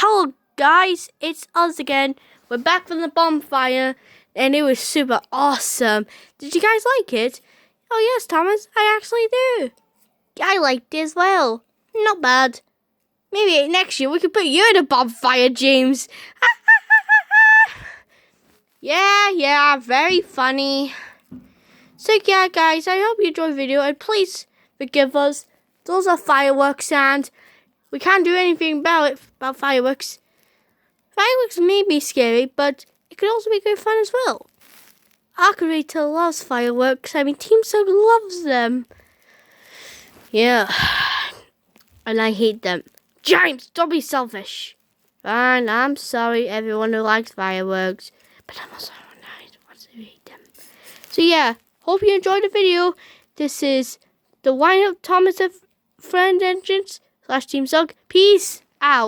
Hello guys, it's us again. We're back from the bonfire and it was super awesome. Did you guys like it? Oh yes, Thomas, I actually do. I liked it as well. Not bad. Maybe next year we could put you in a bonfire, James. Yeah, very funny. So yeah guys, I hope you enjoyed the video and please forgive us. Those are fireworks and we can't do anything about fireworks. Fireworks may be scary, but it could also be good fun as well. Arcarator loves fireworks. I mean, Team Soap loves them. Yeah. And I hate them. James, don't be selfish. Fine, I'm sorry everyone who likes fireworks. But I'm also nice once I hate them. So yeah, hope you enjoyed the video. This is the Wind Up Thomas of Friend Entrance / Team Sug. Peace out.